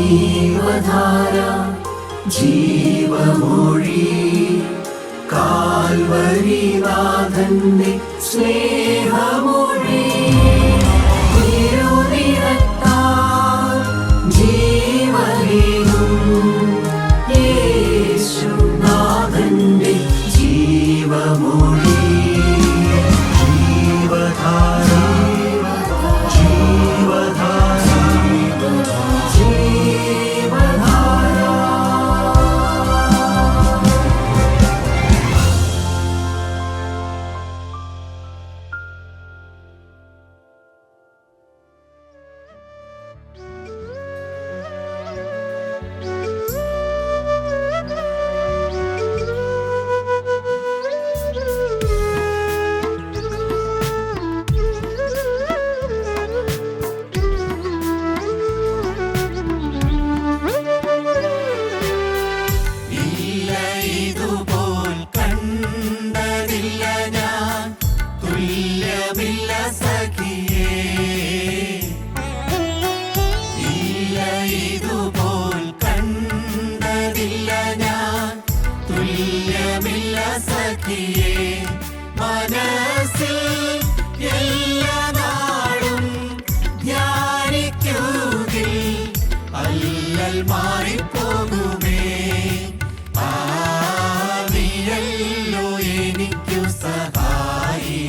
ജീവധാര ജീവമൊഴി കാൽവരിനാഥന്റെ സ്നേഹമൊഴി തിരുനിറത്താൽ ജീവനേകും യേശുനാഥന്റെ ജീവമൊഴി ജീവധാര ജീവധാര ജീവധാര. മനസ്സിൽ എല്ലാ നാളും ധ്യാനിക്കുകിൽ അല്ലൽ മാറിപ്പോകുമേ. നീയല്ലോ എനിക്കു സഹായി,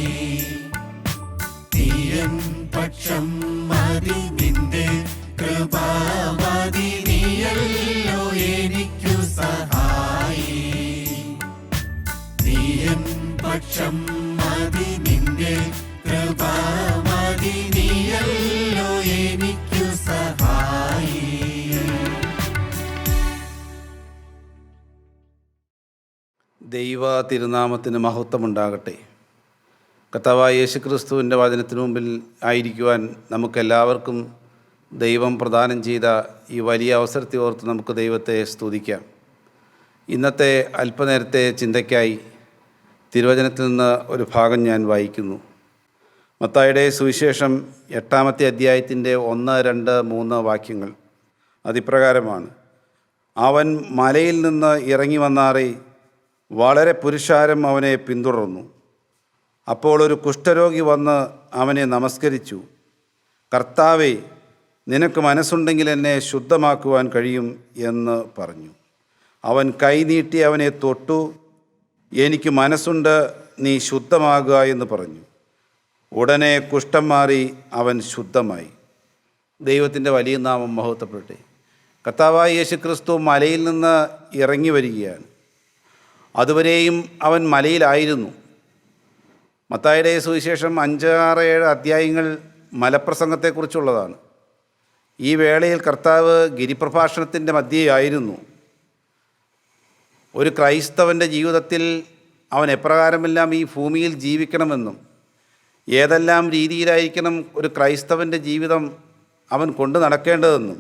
നീയൻ പക്ഷം മതി, നിന്റെ കൃപ മതി. നീയല്ലോ എനിക്കു സഹായി, നീയൻ പക്ഷം മതി, നിന്റെ കൃപ മതി. നീയല്ലോ എനിക്കു സഹായി. ദൈവ തിരുനാമത്തിന് മഹത്വമുണ്ടാകട്ടെ. കർത്താവായ യേശുക്രിസ്തുവിൻ്റെ വചനത്തിനു മുമ്പിൽ ആയിരിക്കുവാൻ നമുക്കെല്ലാവർക്കും ദൈവം പ്രദാനം ചെയ്ത ഈ വലിയ അവസരത്തെ ഓർത്ത് നമുക്ക് ദൈവത്തെ സ്തുതിക്കാം. ഇന്നത്തെ അല്പനേരത്തെ ചിന്തയ്ക്കായി തിരുവചനത്തിൽ നിന്ന് ഒരു ഭാഗം ഞാൻ വായിക്കുന്നു. മത്തായിയുടെ സുവിശേഷം 8-ാമത്തെ അധ്യായത്തിൻ്റെ 1, 2, 3 വാക്യങ്ങൾ അതിപ്രകാരമാണ്. അവൻ മലയിൽ നിന്ന് ഇറങ്ങി വന്നാറെ വളരെ പുരുഷാരം അവനെ പിന്തുടർന്നു. അപ്പോൾ ഒരു കുഷ്ഠരോഗി വന്ന് അവനെ നമസ്കരിച്ചു. കർത്താവേ, നിനക്ക് മനസ്സുണ്ടെങ്കിൽ എന്നെ ശുദ്ധമാക്കുവാൻ കഴിയും എന്ന് പറഞ്ഞു. അവൻ കൈ നീട്ടി അവനെ തൊട്ടു. എനിക്ക് മനസ്സുണ്ട്, നീ ശുദ്ധമാകുക എന്ന് പറഞ്ഞു. ഉടനെ കുഷ്ഠം മാറി അവൻ ശുദ്ധമായി. ദൈവത്തിൻ്റെ വലിയ നാമം മഹത്വപ്പെടട്ടെ. കർത്താവായ യേശുക്രിസ്തു മലയിൽ നിന്ന് ഇറങ്ങി വരികയാണ്. അതുവരെയും അവൻ മലയിലായിരുന്നു. മത്തായിയുടെ സുവിശേഷം 5, 6, 7 അധ്യായങ്ങൾ മലപ്രസംഗത്തെക്കുറിച്ചുള്ളതാണ്. ഈ വേളയിൽ കർത്താവ് ഗിരിപ്രഭാഷണത്തിൻ്റെ മധ്യയായിരുന്നു. ഒരു ക്രൈസ്തവൻ്റെ ജീവിതത്തിൽ അവൻ എപ്രകാരമെല്ലാം ഈ ഭൂമിയിൽ ജീവിക്കണമെന്നും ഏതെല്ലാം രീതിയിലായിരിക്കണം ഒരു ക്രൈസ്തവൻ്റെ ജീവിതം അവൻ കൊണ്ടു നടക്കേണ്ടതെന്നും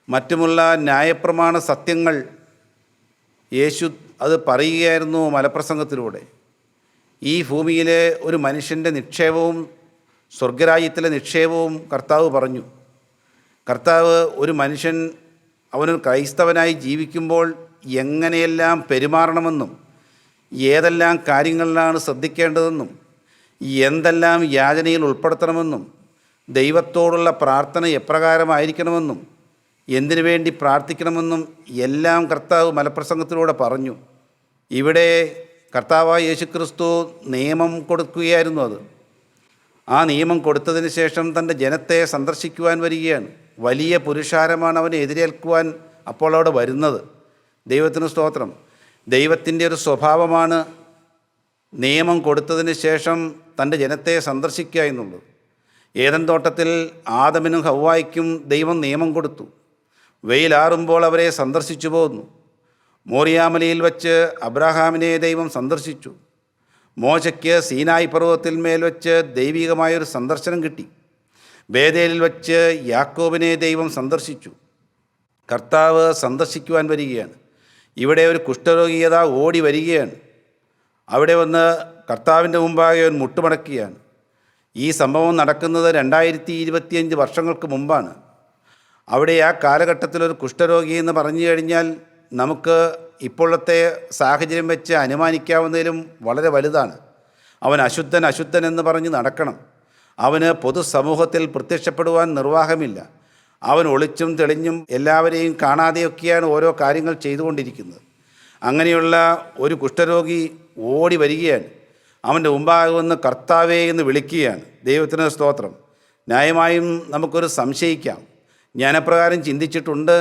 മറ്റുമുള്ള ന്യായപ്രമാണ സത്യങ്ങൾ യേശു അത് പറയുകയായിരുന്നു മലപ്രസംഗത്തിലൂടെ. ഈ ഭൂമിയിലെ ഒരു മനുഷ്യൻ്റെ നിക്ഷേപവും സ്വർഗരാജ്യത്തിലെ നിക്ഷേപവും കർത്താവ് പറഞ്ഞു. കർത്താവ് ഒരു മനുഷ്യൻ അവനൊരു ക്രൈസ്തവനായി ജീവിക്കുമ്പോൾ എങ്ങനെയെല്ലാം പെരുമാറണമെന്നും ഏതെല്ലാം കാര്യങ്ങളിലാണ് ശ്രദ്ധിക്കേണ്ടതെന്നും എന്തെല്ലാം യാചനയിൽ ഉൾപ്പെടുത്തണമെന്നും ദൈവത്തോടുള്ള പ്രാർത്ഥന എപ്രകാരമായിരിക്കണമെന്നും എന്തിനു വേണ്ടി പ്രാർത്ഥിക്കണമെന്നും എല്ലാം കർത്താവ് മലപ്രസംഗത്തിലൂടെ പറഞ്ഞു. ഇവിടെ കർത്താവായ യേശുക്രിസ്തു നിയമം കൊടുക്കുകയായിരുന്നു. ആ നിയമം കൊടുത്തതിന് ശേഷം തൻ്റെ ജനത്തെ സന്ദർശിക്കുവാൻ വരികയാണ്. വലിയ പുരുഷാരമാണ് അവനെ എതിരേൽക്കുവാൻ അപ്പോൾ അവിടെ വരുന്നത്. ദൈവത്തിന് സ്തോത്രം. ദൈവത്തിൻ്റെ ഒരു സ്വഭാവമാണ് നിയമം കൊടുത്തതിന് ശേഷം തൻ്റെ ജനത്തെ സന്ദർശിക്കുക എന്നുള്ളത്. ഏദൻ തോട്ടത്തിൽ ആദമിനും ഹവ്വായ്ക്കും ദൈവം നിയമം കൊടുത്തു. വെയിലാറുമ്പോൾ അവരെ സന്ദർശിച്ചു പോന്നു. മോറിയാമലയിൽ വച്ച് അബ്രഹാമിനെ ദൈവം സന്ദർശിച്ചു. മോശയ്ക്ക് സീനായി പർവ്വതത്തിന്മേൽ വച്ച് ദൈവികമായൊരു സന്ദർശനം കിട്ടി. ബേതേലിൽ വച്ച് യാക്കോബിനെ ദൈവം സന്ദർശിച്ചു. കർത്താവ് സന്ദർശിക്കുവാൻ വരികയാണ്. ഇവിടെ ഒരു കുഷ്ഠരോഗിയത ഓടി വരികയാണ്. അവിടെ വന്ന് കർത്താവിൻ്റെ മുമ്പാകെ അവൻ മുട്ടുമടക്കുകയാണ്. ഈ സംഭവം നടക്കുന്നത് 2025 വർഷങ്ങൾക്ക് മുമ്പാണ്. അവിടെ ആ കാലഘട്ടത്തിലൊരു കുഷ്ഠരോഗി എന്ന് പറഞ്ഞു കഴിഞ്ഞാൽ നമുക്ക് ഇപ്പോഴത്തെ സാഹചര്യം വെച്ച് അനുമാനിക്കാവുന്നതിലും വളരെ വലുതാണ്. അവൻ അശുദ്ധൻ അശുദ്ധൻ എന്ന് പറഞ്ഞ് നടക്കണം. അവന് പൊതുസമൂഹത്തിൽ പ്രത്യക്ഷപ്പെടുവാൻ നിർവാഹമില്ല. അവൻ ഒളിച്ചും തെളിഞ്ഞും എല്ലാവരെയും കാണാതെയൊക്കെയാണ് ഓരോ കാര്യങ്ങൾ ചെയ്തുകൊണ്ടിരിക്കുന്നത്. അങ്ങനെയുള്ള ഒരു കുഷ്ഠരോഗി ഓടി വരികയാണ്. അവൻ്റെ മുമ്പാകെ വന്ന് കർത്താവേ എന്ന് വിളിക്കുകയാണ്. ദൈവത്തിന് സ്തോത്രം. ന്യായമായും നമുക്കൊരു സംശയിക്കാം. ജ്ഞാനപ്രകാരം ചിന്തിച്ചിട്ടുണ്ട്,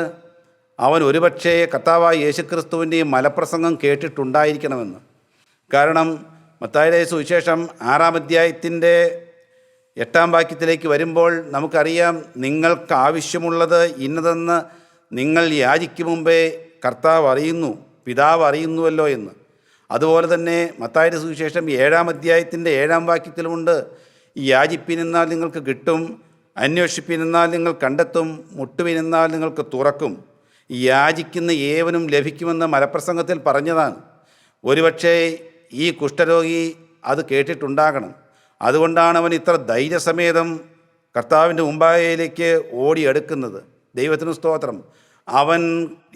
അവൻ ഒരുപക്ഷേ കർത്താവായ യേശുക്രിസ്തുവിൻ്റെ മലപ്രസംഗം കേട്ടിട്ടുണ്ടായിരിക്കണമെന്ന്. കാരണം മത്തായിയുടെ സുവിശേഷം 6-ാം അധ്യായത്തിൻ്റെ 8-ാം വാക്യത്തിലേക്ക് വരുമ്പോൾ നമുക്കറിയാം, നിങ്ങൾക്ക് ആവശ്യമുള്ളത് ഇന്നതെന്ന് നിങ്ങൾ യാചിക്കും മുമ്പേ കർത്താവ് അറിയുന്നു, പിതാവ് അറിയുന്നുവല്ലോ എന്ന്. അതുപോലെ തന്നെ മത്തായിയുടെ സുവിശേഷം 7-ാം അധ്യായത്തിൻ്റെ 7-ാം വാക്യത്തിലുമുണ്ട്, യാചിപ്പിനെന്നാൽ നിങ്ങൾക്ക് കിട്ടും, അന്വേഷിപ്പിനെന്നാൽ നിങ്ങൾ കണ്ടെത്തും, മുട്ടുവിനെന്നാൽ നിങ്ങൾക്ക് തുറക്കും. യാചിക്കുന്ന ഏവനും ലഭിക്കുമെന്ന് മലപ്രസംഗത്തിൽ പറഞ്ഞതാണ്. ഒരുപക്ഷേ ഈ കുഷ്ഠരോഗി അത് കേട്ടിട്ടുണ്ടാകണം. അതുകൊണ്ടാണ് അവൻ ഇത്ര ധൈര്യസമേതം കർത്താവിൻ്റെ മുമ്പാകയിലേക്ക് ഓടിയെടുക്കുന്നത്. ദൈവത്തിന് സ്തോത്രം. അവൻ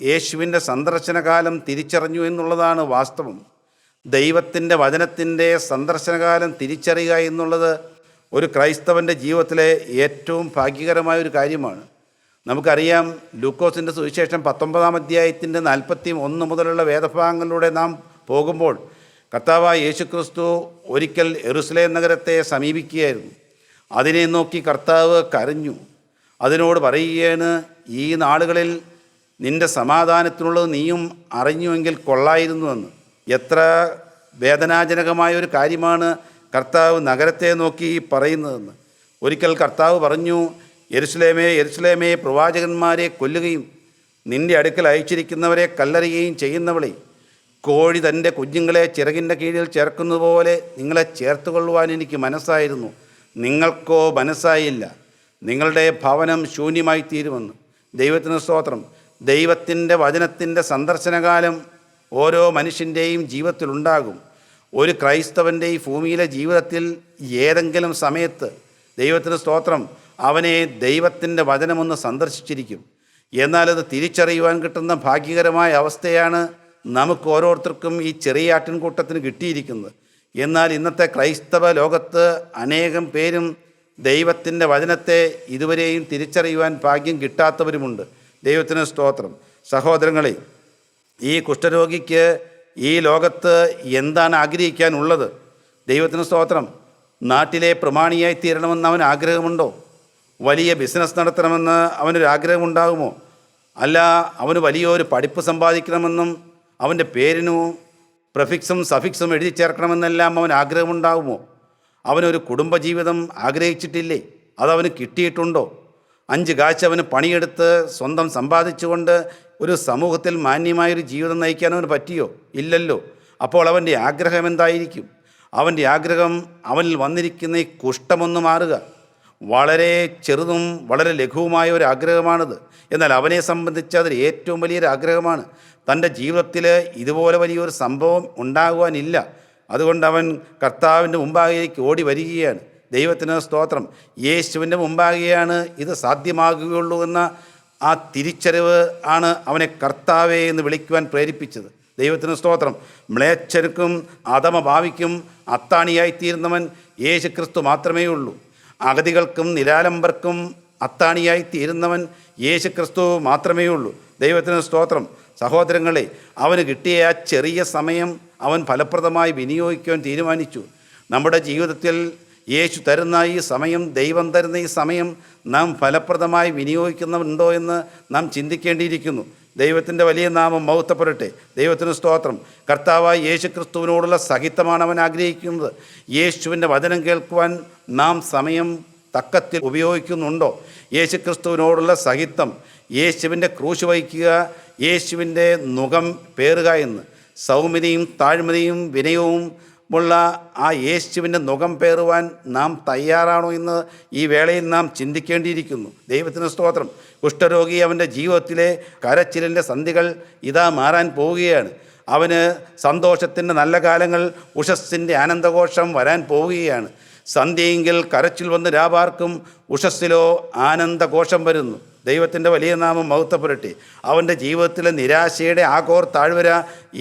യേശുവിൻ്റെ സന്ദർശനകാലം തിരിച്ചറിഞ്ഞു എന്നുള്ളതാണ് വാസ്തവം. ദൈവത്തിൻ്റെ വചനത്തിൻ്റെ സന്ദർശനകാലം തിരിച്ചറിയുക എന്നുള്ളത് ഒരു ക്രൈസ്തവൻ്റെ ജീവിതത്തിലെ ഏറ്റവും ഭാഗ്യകരമായൊരു കാര്യമാണ്. നമുക്കറിയാം, ലൂക്കോസിൻ്റെ സുവിശേഷം 19-ാം അധ്യായത്തിൻ്റെ 41 മുതലുള്ള വേദഭാഗങ്ങളിലൂടെ നാം പോകുമ്പോൾ കർത്താവായ യേശുക്രിസ്തു ഒരിക്കൽ യെരൂശലേം നഗരത്തെ സമീപിക്കുകയായിരുന്നു. അതിനെ നോക്കി കർത്താവ് കരഞ്ഞു. അതിനോട് പറയുകയാണ്, ഈ നാളുകളിൽ നിൻ്റെ സമാധാനത്തിനുള്ളത് നീയും അറിഞ്ഞുവെങ്കിൽ കൊള്ളായിരുന്നുവെന്ന്. എത്ര വേദനാജനകമായ ഒരു കാര്യമാണ് കർത്താവ് നഗരത്തെ നോക്കി പറയുന്നതെന്ന്. ഒരിക്കൽ കർത്താവ് പറഞ്ഞു, യെരൂശലേമേ യെരൂശലേമേ, പ്രവാചകന്മാരെ കൊല്ലുകയും നിൻ്റെ അടുക്കൽ അയച്ചിരിക്കുന്നവരെ കല്ലെറിയുകയും ചെയ്യുന്നവളെ, കോഴി തൻ്റെ കുഞ്ഞുങ്ങളെ ചിറകിൻ്റെ കീഴിൽ ചേർക്കുന്നതുപോലെ നിങ്ങളെ ചേർത്തുകൊള്ളുവാൻ എനിക്ക് മനസ്സായിരുന്നു. നിങ്ങൾക്കോ മനസ്സായില്ല. നിങ്ങളുടെ ഭവനം ശൂന്യമായി തീരുമെന്ന്. ദൈവത്തിന് സ്തോത്രം. ദൈവത്തിൻ്റെ വചനത്തിൻ്റെ സന്ദർശനകാലം ഓരോ മനുഷ്യൻ്റെയും ജീവിതത്തിലുണ്ടാകും. ഒരു ക്രൈസ്തവൻ്റെ ഈ ഭൂമിയിലെ ജീവിതത്തിൽ ഏതെങ്കിലും സമയത്ത് ദൈവത്തിന് സ്തോത്രം അവനെ ദൈവത്തിൻ്റെ വചനമൊന്ന് സന്ദർശിച്ചിരിക്കും. എന്നാൽ അത് തിരിച്ചറിയുവാൻ കിട്ടുന്ന ഭാഗ്യകരമായ അവസ്ഥയാണ് നമുക്ക് ഓരോരുത്തർക്കും ഈ ചെറിയ ആട്ടിൻകൂട്ടത്തിന് കിട്ടിയിരിക്കുന്നത്. എന്നാൽ ഇന്നത്തെ ക്രൈസ്തവ ലോകത്ത് അനേകം പേരും ദൈവത്തിൻ്റെ വചനത്തെ ഇതുവരെയും തിരിച്ചറിയുവാൻ ഭാഗ്യം കിട്ടാത്തവരുമുണ്ട്. ദൈവത്തിന് സ്തോത്രം. സഹോദരങ്ങളെ, ഈ കുഷ്ഠരോഗിക്ക് ഈ ലോകത്ത് എന്താണ് ആഗ്രഹിക്കാനുള്ളത്? ദൈവത്തിന് സ്തോത്രം. നാട്ടിലെ പ്രമാണിയായി തീരണമെന്ന് അവൻ ആഗ്രഹമുണ്ടോ? വലിയ ബിസിനസ് നടത്തണമെന്ന് അവനൊരു ആഗ്രഹമുണ്ടാകുമോ? അല്ല, അവന് വലിയൊരു പഠിപ്പ് സമ്പാദിക്കണമെന്നും അവൻ്റെ പേരിനു പ്രഫിക്സും സഫിക്സും എഴുതി ചേർക്കണമെന്നെല്ലാം അവൻ ആഗ്രഹമുണ്ടാകുമോ? അവനൊരു കുടുംബജീവിതം ആഗ്രഹിച്ചിട്ടില്ലേ? അതവന് കിട്ടിയിട്ടുണ്ടോ? 5 കാശ് അവന് പണിയെടുത്ത് സ്വന്തം സമ്പാദിച്ചുകൊണ്ട് ഒരു സമൂഹത്തിൽ മാന്യമായൊരു ജീവിതം നയിക്കാൻ അവന് പറ്റിയോ? ഇല്ലല്ലോ. അപ്പോൾ അവൻ്റെ ആഗ്രഹം എന്തായിരിക്കും? അവൻ്റെ ആഗ്രഹം അവനിൽ വന്നിരിക്കുന്ന ഈ കുഷ്ഠമൊന്ന് മാറുക. വളരെ ചെറുതും വളരെ ലഘുവുമായ ഒരു ആഗ്രഹമാണിത്. എന്നാൽ അവനെ സംബന്ധിച്ച് അതൊരു ഏറ്റവും വലിയൊരു ആഗ്രഹമാണ്. തൻ്റെ ജീവിതത്തിൽ ഇതുപോലെ വലിയൊരു സംഭവം ഉണ്ടാകുവാനില്ല. അതുകൊണ്ട് അവൻ കർത്താവിൻ്റെ മുമ്പാകേക്ക് ഓടി വരികയാണ്. ദൈവത്തിന് സ്തോത്രം. യേശുവിൻ്റെ മുമ്പാകെയാണ് ഇത് സാധ്യമാകുകയുള്ളൂ എന്ന ആ തിരിച്ചറിവ് ആണ് അവനെ കർത്താവേ എന്ന് വിളിക്കുവാൻ പ്രേരിപ്പിച്ചത്. ദൈവത്തിന് സ്തോത്രം. മ്ലേച്ഛർക്കും അധമഭാവിക്കും അത്താണിയായിത്തീരുന്നവൻ യേശുക്രിസ്തു മാത്രമേ ഉള്ളൂ. അഗതികൾക്കും നിരാലംബർക്കും അത്താണിയായിത്തീരുന്നവൻ യേശുക്രിസ്തു മാത്രമേ ഉള്ളൂ. ദൈവത്തിന് സ്തോത്രം. സഹോദരങ്ങളെ, അവന് കിട്ടിയ ആ ചെറിയ സമയം അവൻ ഫലപ്രദമായി വിനിയോഗിക്കുവാൻ തീരുമാനിച്ചു. നമ്മുടെ ജീവിതത്തിൽ യേശു തരുന്ന ഈ സമയം, ദൈവം തരുന്ന ഈ സമയം നാം ഫലപ്രദമായി വിനിയോഗിക്കുന്നുണ്ടോ എന്ന് നാം ചിന്തിക്കേണ്ടിയിരിക്കുന്നു. ദൈവത്തിൻ്റെ വലിയ നാമം മഹത്വപ്പെടട്ടെ. ദൈവത്തിന് സ്തോത്രം. കർത്താവായ യേശുക്രിസ്തുവിനോടുള്ള സഹിത്വമാണ് അവൻ ആഗ്രഹിക്കുന്നത്. യേശുവിൻ്റെ വചനം കേൾക്കുവാൻ നാം സമയം തക്കത്തിൽ ഉപയോഗിക്കുന്നുണ്ടോ? യേശുക്രിസ്തുവിനോടുള്ള സഹിത്വം, യേശുവിൻ്റെ ക്രൂശ് വഹിക്കുക, യേശുവിൻ്റെ മുഖം പേറുക എന്ന്. സൗമ്യതയും താഴ്മതയും വിനയവും ഉള്ള ആ യേശുവിൻ്റെ മുഖം പേറുവാൻ നാം തയ്യാറാണോ എന്ന് ഈ വേളയിൽ നാം ചിന്തിക്കേണ്ടിയിരിക്കുന്നു. ദൈവത്തിന് സ്തോത്രം. കുഷ്ഠരോഗി അവൻ്റെ ജീവിതത്തിലെ കരച്ചിലിൻ്റെ സന്ധികൾ ഇതാ മാറാൻ പോവുകയാണ്. അവന് സന്തോഷത്തിൻ്റെ നല്ല കാലങ്ങൾ, ഉഷസ്സിൻ്റെ ആനന്ദഘോഷം വരാൻ പോവുകയാണ്. സന്ധ്യയെങ്കിൽ കരച്ചിൽ വന്ന് രാപാർക്കും, ഉഷസ്സിലോ ആനന്ദഘോഷം വരുന്നു. ദൈവത്തിൻ്റെ വലിയ നാമം മഹത്വപ്പെടട്ടെ. അവൻ്റെ ജീവിതത്തിലെ നിരാശയുടെ ആഘോർ താഴ്വര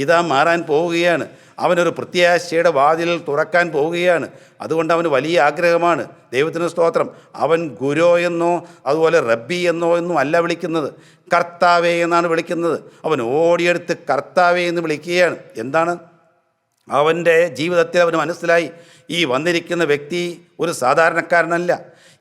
ഇതാ മാറാൻ പോവുകയാണ്. അവനൊരു പ്രത്യാശയുടെ വാതിൽ തുറക്കാൻ പോവുകയാണ്. അതുകൊണ്ട് അവന് വലിയ ആഗ്രഹമാണ്. ദൈവത്തിന് സ്തോത്രം. അവൻ ഗുരോ എന്നോ അതുപോലെ റബ്ബി എന്നോ എന്നും അല്ല വിളിക്കുന്നത്, കർത്താവേ എന്നാണ് വിളിക്കുന്നത്. അവൻ ഓടിയെടുത്ത് കർത്താവേ എന്ന് വിളിക്കുകയാണ്. എന്താണ്? അവൻ്റെ ജീവിതത്തിൽ അവന് മനസ്സിലായി, ഈ വന്നിരിക്കുന്ന വ്യക്തി ഒരു സാധാരണക്കാരനല്ല.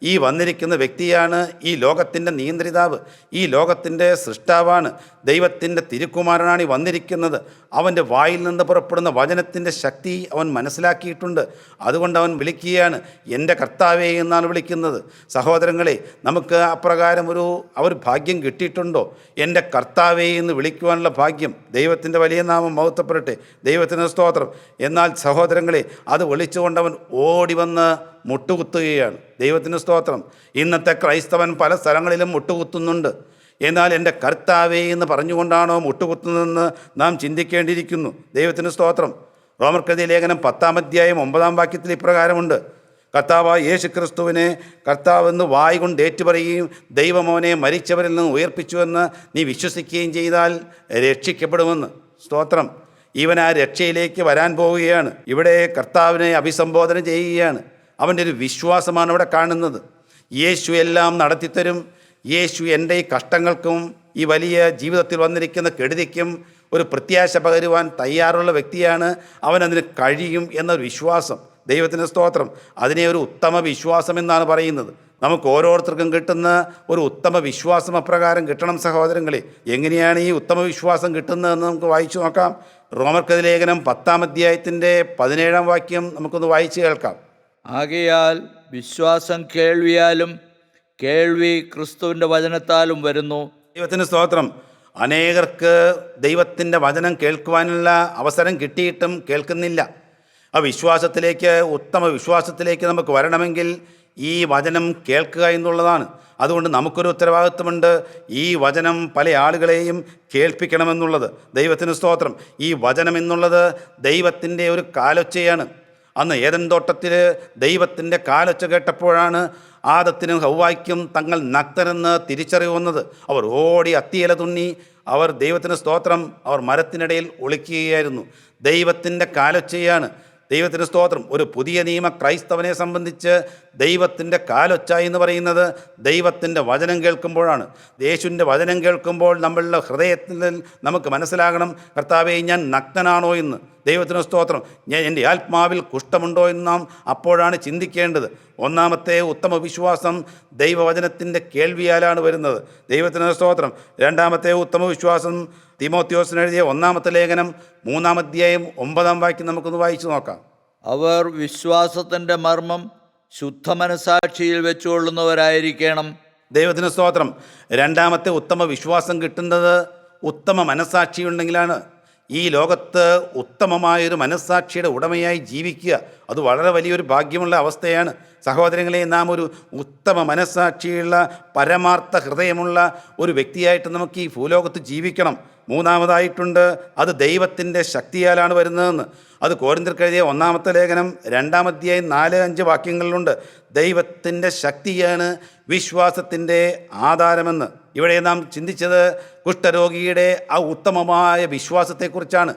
ഈ വന്നിരിക്കുന്ന വ്യക്തിയാണ് ഈ ലോകത്തിൻ്റെ നിയന്ത്രിതാവ്, ഈ ലോകത്തിൻ്റെ സൃഷ്ടാവാണ്, ദൈവത്തിൻ്റെ തിരുക്കുമാരനാണ് ഈ വന്നിരിക്കുന്നത്. അവൻ്റെ വായിൽ നിന്ന് പുറപ്പെടുന്ന വചനത്തിൻ്റെ ശക്തി അവൻ മനസ്സിലാക്കിയിട്ടുണ്ട്. അതുകൊണ്ട് അവൻ വിളിക്കുകയാണ്, എൻ്റെ കർത്താവേ എന്നാണ് വിളിക്കുന്നത്. സഹോദരങ്ങളെ, നമുക്ക് അപ്രകാരം ഒരു ഭാഗ്യം കിട്ടിയിട്ടുണ്ടോ? എൻ്റെ കർത്താവേ എന്ന് വിളിക്കുവാനുള്ള ഭാഗ്യം. ദൈവത്തിൻ്റെ വലിയ നാമം മഹത്വപ്പെടട്ടെ. ദൈവത്തിന് സ്തോത്രം. എന്നാൽ സഹോദരങ്ങളെ, അത് വിളിച്ചുകൊണ്ടവൻ ഓടി വന്ന് മുട്ടുകുത്തുകയാണ്. ദൈവത്തിന് സ്തോത്രം. ഇന്നത്തെ ക്രൈസ്തവൻ പല സ്ഥലങ്ങളിലും മുട്ടുകുത്തുന്നുണ്ട്. എന്നാൽ എൻ്റെ കർത്താവേ എന്ന് പറഞ്ഞുകൊണ്ടാണോ മുട്ടുകുത്തുന്നതെന്ന് നാം ചിന്തിക്കേണ്ടിയിരിക്കുന്നു. ദൈവത്തിന് സ്തോത്രം. റോമർക്കെഴുതിയ ലേഖനം 10-ാം അധ്യായം 9-ാം വാക്യത്തിൽ ഇപ്രകാരമുണ്ട്: കർത്താവായ യേശു ക്രിസ്തുവിനെ കർത്താവെന്ന് വായ് കൊണ്ട് ഏറ്റുപറയുകയും ദൈവമോനെ മരിച്ചവരിൽ നിന്ന് ഉയർപ്പിച്ചുവെന്ന് നീ വിശ്വസിക്കുകയും ചെയ്താൽ രക്ഷിക്കപ്പെടുമെന്ന്. സ്തോത്രം. ഇവൻ ആ രക്ഷയിലേക്ക് വരാൻ പോവുകയാണ്. ഇവിടെ കർത്താവിനെ അഭിസംബോധന ചെയ്യുകയാണ്. അവൻ്റെ ഒരു വിശ്വാസമാണ് ഇവിടെ കാണുന്നത്. യേശു എല്ലാം നടത്തിത്തരും. യേശു എൻ്റെ ഈ കഷ്ടങ്ങൾക്കും ഈ വലിയ ജീവിതത്തിൽ വന്നിരിക്കുന്ന കെടുതിക്കും ഒരു പ്രത്യാശ പകരുവാൻ തയ്യാറുള്ള വ്യക്തിയാണ്. അവനതിന് കഴിയും എന്നൊരു വിശ്വാസം. ദൈവത്തിന് സ്തോത്രം. അതിനെ ഒരു ഉത്തമ വിശ്വാസം എന്നാണ് പറയുന്നത്. നമുക്ക് ഓരോരുത്തർക്കും കിട്ടുന്ന ഒരു ഉത്തമ വിശ്വാസം അപ്രകാരം കിട്ടണം സഹോദരങ്ങളെ. എങ്ങനെയാണ് ഈ ഉത്തമ വിശ്വാസം കിട്ടുന്നതെന്ന് നമുക്ക് വായിച്ചു നോക്കാം. റോമർക്കെഴുതിയ ലേഖനം 10-ാം അധ്യായത്തിൻ്റെ 17-ാം വാക്യം നമുക്കൊന്ന് വായിച്ച് കേൾക്കാം. ആകയാൽ വിശ്വാസം കേൾവിയാലും കേൾവി ക്രിസ്തുവിൻ്റെ വചനത്താലും വരുന്നു. ദൈവത്തിന് സ്തോത്രം. അനേകർക്ക് ദൈവത്തിൻ്റെ വചനം കേൾക്കുവാനുള്ള അവസരം കിട്ടിയിട്ടും കേൾക്കുന്നില്ല. ആ വിശ്വാസത്തിലേക്ക്, ഉത്തമ വിശ്വാസത്തിലേക്ക് നമുക്ക് വരണമെങ്കിൽ ഈ വചനം കേൾക്കുക എന്നുള്ളതാണ്. അതുകൊണ്ട് നമുക്കൊരു ഉത്തരവാദിത്വമുണ്ട്, ഈ വചനം പല ആളുകളെയും കേൾപ്പിക്കണമെന്നുള്ളത്. ദൈവത്തിന് സ്തോത്രം. ഈ വചനം എന്നുള്ളത് ദൈവത്തിൻ്റെ ഒരു കാലൊച്ചയാണ്. അന്ന് ഏദൻ തോട്ടത്തിൽ ദൈവത്തിൻ്റെ കാലൊച്ച കേട്ടപ്പോഴാണ് ആദത്തിനും ഹൗവായ്ക്കും തങ്ങൾ നഗ്നരെന്ന് തിരിച്ചറിവ് വന്നത്. അവർ ഓടി അത്തിയില തുന്നി, അവർ ദൈവത്തിന് സ്തോത്രം, അവർ മരത്തിനിടയിൽ ഒളിക്കുകയായിരുന്നു. ദൈവത്തിൻ്റെ കാലൊച്ചയാണ്. ദൈവത്തിന് സ്തോത്രം. ഒരു പുതിയ നിയമ ക്രൈസ്തവനെ സംബന്ധിച്ച് ദൈവത്തിൻ്റെ കാലൊച്ച എന്ന് പറയുന്നത് ദൈവത്തിൻ്റെ വചനം കേൾക്കുമ്പോഴാണ്. യേശുവിൻ്റെ വചനം കേൾക്കുമ്പോൾ നമ്മളുടെ ഹൃദയത്തിൽ നമുക്ക് മനസ്സിലാകണം, കർത്താവേ ഞാൻ നഗ്നനാണോ എന്ന്. ദൈവത്തിന് സ്തോത്രം. എൻ്റെ ആത്മാവിൽ കുഷ്ഠമുണ്ടോ എന്ന് നാം അപ്പോഴാണ് ചിന്തിക്കേണ്ടത്. ഒന്നാമത്തെ ഉത്തമ വിശ്വാസം ദൈവവചനത്തിൻ്റെ കേൾവിയാലാണ് വരുന്നത്. ദൈവത്തിന് സ്തോത്രം. രണ്ടാമത്തെ ഉത്തമ വിശ്വാസം തീമോത്തിയോസിന് എഴുതിയ 1-ാമത്തെ ലേഖനം 3-ാം അധ്യായം 9-ാം വാക്യം നമുക്കൊന്ന് വായിച്ചു നോക്കാം. അവർ വിശ്വാസത്തിൻ്റെ മർമ്മം ശുദ്ധ മനസാക്ഷിയിൽ വെച്ചുകൊള്ളുന്നവരായിരിക്കണം. ദൈവത്തിന് സ്തോത്രം. രണ്ടാമത്തെ ഉത്തമ വിശ്വാസം കിട്ടുന്നത് ഉത്തമ മനസാക്ഷിയുണ്ടെങ്കിലാണ്. ഈ ലോകത്ത് ഉത്തമമായൊരു മനസ്സാക്ഷിയുടെ ഉടമയായി ജീവിക്കുക, അത് വളരെ വലിയൊരു ഭാഗ്യമുള്ള അവസ്ഥയാണ് സഹോദരങ്ങളെ. നാം ഒരു ഉത്തമ മനസ്സാക്ഷിയുള്ള പരമാർത്ഥ ഹൃദയമുള്ള ഒരു വ്യക്തിയായിട്ട് നമുക്ക് ഈ ഭൂലോകത്ത് ജീവിക്കണം. മൂന്നാമതായിട്ടുണ്ട്, അത് ദൈവത്തിൻ്റെ ശക്തിയാലാണ് വരുന്നതെന്ന്. അത് കൊരിന്ത്യർക്കെഴുതിയ 1-ാമത്തെ ലേഖനം 2-ാം അധ്യായം 4-5 വാക്യങ്ങളിലുണ്ട്. ദൈവത്തിൻ്റെ ശക്തിയാണ് വിശ്വാസത്തിൻ്റെ ആധാരമെന്ന്. ഇവിടെ നാം ചിന്തിച്ചത് കുഷ്ഠരോഗിയുടെ ആ ഉത്തമമായ വിശ്വാസത്തെക്കുറിച്ചാണ്.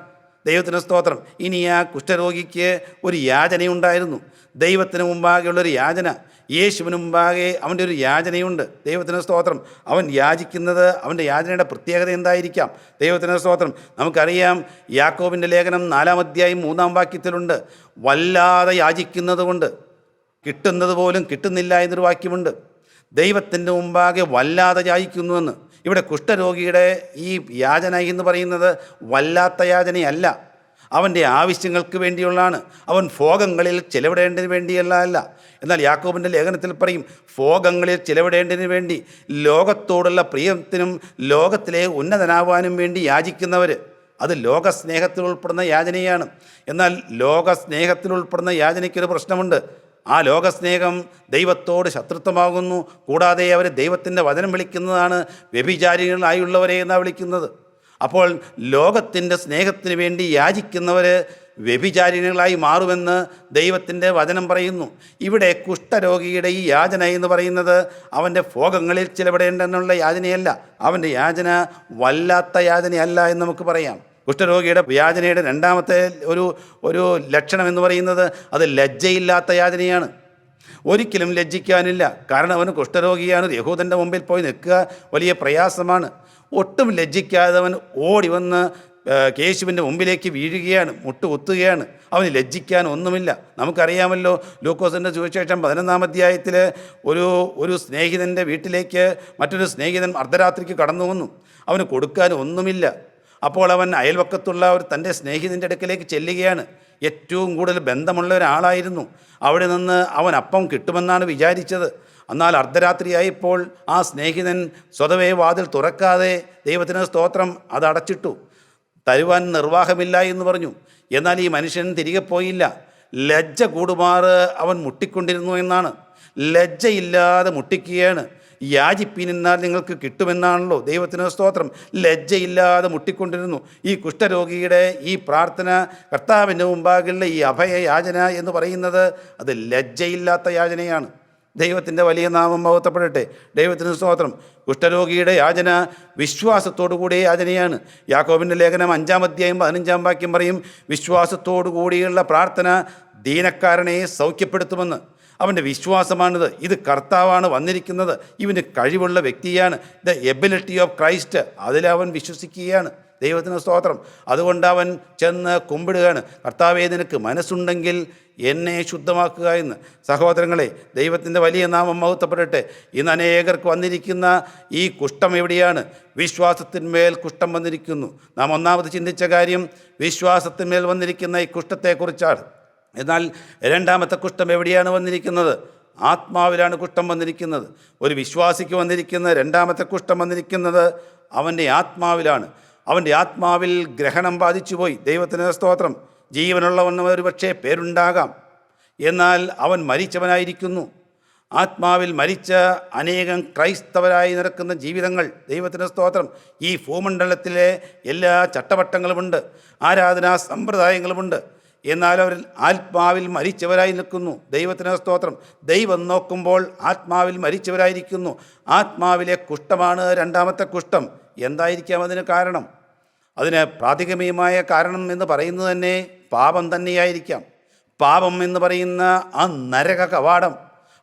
ദൈവത്തിന് സ്തോത്രം. ഇനി ആ കുഷ്ഠരോഗിക്ക് ഒരു യാചനയുണ്ടായിരുന്നു. ദൈവത്തിന് മുമ്പാകെയുള്ളൊരു യാചന, യേശുവിന് മുമ്പാകെ അവൻ്റെ ഒരു യാചനയുണ്ട്. ദൈവത്തിന് സ്തോത്രം. അവൻ യാചിക്കുന്നത്, അവൻ്റെ യാചനയുടെ പ്രത്യേകത എന്തായിരിക്കാം? ദൈവത്തിന് സ്തോത്രം. നമുക്കറിയാം, യാക്കോബിൻ്റെ ലേഖനം 4-ാം അധ്യായം 3-ാം വാക്യത്തിലുണ്ട്, വല്ലാതെ യാചിക്കുന്നത് കൊണ്ട് കിട്ടുന്നത് പോലും കിട്ടുന്നില്ല എന്നൊരു വാക്യമുണ്ട്. ദൈവത്തിൻ്റെ മുമ്പാകെ വല്ലാതെ യാചിക്കുന്നുവെന്ന്. ഇവിടെ കുഷ്ഠരോഗിയുടെ ഈ യാചന എന്ന് പറയുന്നത് വല്ലാത്ത യാചനയല്ല, അവൻ്റെ ആവശ്യങ്ങൾക്ക് വേണ്ടിയുള്ളതാണ്. അവൻ ഭോഗങ്ങളിൽ ചിലവിടേണ്ടതിന് വേണ്ടിയല്ല. എന്നാൽ യാക്കോബിൻ്റെ ലേഖനത്തിൽ പറയും, ഭോഗങ്ങളിൽ ചിലവിടേണ്ടതിന് വേണ്ടി, ലോകത്തോടുള്ള പ്രിയത്തിനും ലോകത്തിലെ ഉന്നതനാവാനും വേണ്ടി യാചിക്കുന്നവർ, അത് ലോകസ്നേഹത്തിൽ ഉൾപ്പെടുന്ന യാചനയാണ്. എന്നാൽ ലോകസ്നേഹത്തിൽ ഉൾപ്പെടുന്ന യാചനയ്ക്കൊരു പ്രശ്നമുണ്ട്. ആ ലോകസ്നേഹം ദൈവത്തോട് ശത്രുത്വമാകുന്നു. കൂടാതെ അവർ ദൈവത്തിൻ്റെ വചനം വിളിക്കുന്നതാണ് വ്യഭിചാരികളായുള്ളവരെ എന്നാണ് വിളിക്കുന്നത്. അപ്പോൾ ലോകത്തിൻ്റെ സ്നേഹത്തിന് വേണ്ടി യാചിക്കുന്നവർ വ്യഭിചാരിണികളായി മാറുമെന്ന് ദൈവത്തിൻ്റെ വചനം പറയുന്നു. ഇവിടെ കുഷ്ഠരോഗിയുടെ ഈ യാചന എന്ന് പറയുന്നത് അവൻ്റെ ഭോഗങ്ങളിൽ ചിലവിടേണ്ടെന്നുള്ള യാചനയല്ല, അവൻ്റെ യാചന വല്ലാത്ത യാചനയല്ല എന്ന് നമുക്ക് പറയാം. കുഷ്ഠരോഗിയുടെ യാചനയുടെ രണ്ടാമത്തെ ഒരു ലക്ഷണം എന്ന് പറയുന്നത് അത് ലജ്ജയില്ലാത്ത യാചനയാണ്. ഒരിക്കലും ലജ്ജിക്കാനില്ല. കാരണം അവന് കുഷ്ഠരോഗിയാണ്. യഹൂദൻ്റെ മുമ്പിൽ പോയി നിൽക്കുക വലിയ പ്രയാസമാണ്. ഒട്ടും ലജ്ജിക്കാതെ അവൻ ഓടി വന്ന് യേശുവിൻ്റെ മുമ്പിലേക്ക് വീഴുകയാണ്, മുട്ടുകുത്തുകയാണ്. അവന് ലജ്ജിക്കാൻ ഒന്നുമില്ല. നമുക്കറിയാമല്ലോ, ലൂക്കോസിൻ്റെ സുവിശേഷം 11-ാം അധ്യായത്തിൽ ഒരു സ്നേഹിതൻ്റെ വീട്ടിലേക്ക് മറ്റൊരു സ്നേഹിതൻ അർദ്ധരാത്രിക്ക് കടന്നു വന്നു. അവന് കൊടുക്കാൻ ഒന്നുമില്ല. അപ്പോൾ അവൻ അയൽവക്കത്തുള്ള തൻ്റെ സ്നേഹിതൻ്റെ അടുക്കലേക്ക് ചെല്ലുകയാണ്. ഏറ്റവും കൂടുതൽ ബന്ധമുള്ള ഒരാളായിരുന്നു. അവിടെ നിന്ന് അവൻ അപ്പം കിട്ടുമെന്നാണ് വിചാരിച്ചത്. എന്നാൽ അർദ്ധരാത്രിയായപ്പോൾ ആ സ്നേഹിതൻ സ്വതവേ വാതിൽ തുറക്കാതെ, ദൈവത്തിന് സ്തോത്രം, അത് അടച്ചിട്ടു. തരുവാൻ നിർവാഹമില്ല എന്ന് പറഞ്ഞു. എന്നാൽ ഈ മനുഷ്യൻ തിരികെ പോയില്ല. ലജ്ജ കൂടുമാറ് അവൻ മുട്ടിക്കൊണ്ടിരുന്നു എന്നാണ്. ലജ്ജയില്ലാതെ മുട്ടിക്കുകയാണ്. യാചിപ്പീനെന്നാൽ നിങ്ങൾക്ക് കിട്ടുമെന്നാണല്ലോ, ദൈവത്തിന് സ്തോത്രം. ലജ്ജയില്ലാതെ മുട്ടിക്കൊണ്ടിരുന്നു. ഈ കുഷ്ഠരോഗിയുടെ ഈ പ്രാർത്ഥന, കർത്താവിൻ്റെ മുമ്പാകുള്ള ഈ അഭയ യാചന എന്ന് പറയുന്നത് അത് ലജ്ജയില്ലാത്ത യാചനയാണ്. ദൈവത്തിൻ്റെ വലിയ നാമം മഹത്വപ്പെടട്ടെ. ദൈവത്തിന് സ്തോത്രം. കുഷ്ഠരോഗിയുടെ യാചന വിശ്വാസത്തോടു കൂടിയ യാചനയാണ്. യാക്കോബിൻ്റെ ലേഖനം 5-ാം അധ്യായം 15-ാം വാക്യം പറയും, വിശ്വാസത്തോടു കൂടിയുള്ള പ്രാർത്ഥന ദീനക്കാരനെ സൗഖ്യപ്പെടുത്തുമെന്ന്. അവൻ്റെ വിശ്വാസമാണിത്. ഇത് കർത്താവാണ് വന്നിരിക്കുന്നത്, ഇവന് കഴിവുള്ള വ്യക്തിയാണ്. ദ എബിലിറ്റി ഓഫ് ക്രൈസ്റ്റ്, അതിലവൻ വിശ്വസിക്കുകയാണ്. ദൈവത്തിന് സ്തോത്രം. അതുകൊണ്ട് അവൻ ചെന്ന് കുമ്പിടുകയാണ്, കർത്താവേ, നിനക്ക് മനസ്സുണ്ടെങ്കിൽ എന്നെ ശുദ്ധമാക്കുക എന്ന്. സഹോദരങ്ങളെ, ദൈവത്തിൻ്റെ വലിയ നാമം മഹത്വപ്പെടട്ടെ. ഇന്ന് അനേകർക്ക് വന്നിരിക്കുന്ന ഈ കുഷ്ഠം എവിടെയാണ്? വിശ്വാസത്തിന്മേൽ കുഷ്ഠം വന്നിരിക്കുന്നു. നാം ഒന്നാമത് ചിന്തിച്ച കാര്യം വിശ്വാസത്തിന്മേൽ വന്നിരിക്കുന്ന ഈ കുഷ്ഠത്തെക്കുറിച്ചാണ്. എന്നാൽ രണ്ടാമത്തെ കുഷ്ഠം എവിടെയാണ് വന്നിരിക്കുന്നത്? ആത്മാവിലാണ് കുഷ്ഠം വന്നിരിക്കുന്നത്. ഒരു വിശ്വാസിക്ക് വന്നിരിക്കുന്ന രണ്ടാമത്തെ കുഷ്ഠം വന്നിരിക്കുന്നത് അവൻ്റെ ആത്മാവിലാണ്. അവൻ്റെ ആത്മാവിൽ ഗ്രഹണം ബാധിച്ചു പോയി. ദൈവത്തിന് സ്തോത്രം. ജീവനുള്ളവന് ഒരു പക്ഷേ പേരുണ്ടാകാം, എന്നാൽ അവൻ മരിച്ചവനായിരിക്കുന്നു. ആത്മാവിൽ മരിച്ച അനേകം ക്രൈസ്തവരായി നടക്കുന്ന ജീവിതങ്ങൾ, ദൈവത്തിന് സ്തോത്രം. ഈ ഭൂമണ്ഡലത്തിലെ എല്ലാ ചട്ടവട്ടങ്ങളുമുണ്ട്, ആരാധനാ സമ്പ്രദായങ്ങളുമുണ്ട്, എന്നാൽ അവർ ആത്മാവിൽ മരിച്ചവരായി നിൽക്കുന്നു. ദൈവത്തിന് സ്തോത്രം. ദൈവം നോക്കുമ്പോൾ ആത്മാവിൽ മരിച്ചവരായിരിക്കുന്നു. ആത്മാവിലെ കുഷ്ഠമാണ് രണ്ടാമത്തെ കുഷ്ഠം. എന്തായിരിക്കാം അതിന് കാരണം? അതിന് പ്രാഥമികമായ കാരണം എന്ന് പറയുന്നത് തന്നെ പാപം തന്നെയായിരിക്കാം. പാപം എന്ന് പറയുന്ന ആ നരക കവാടം,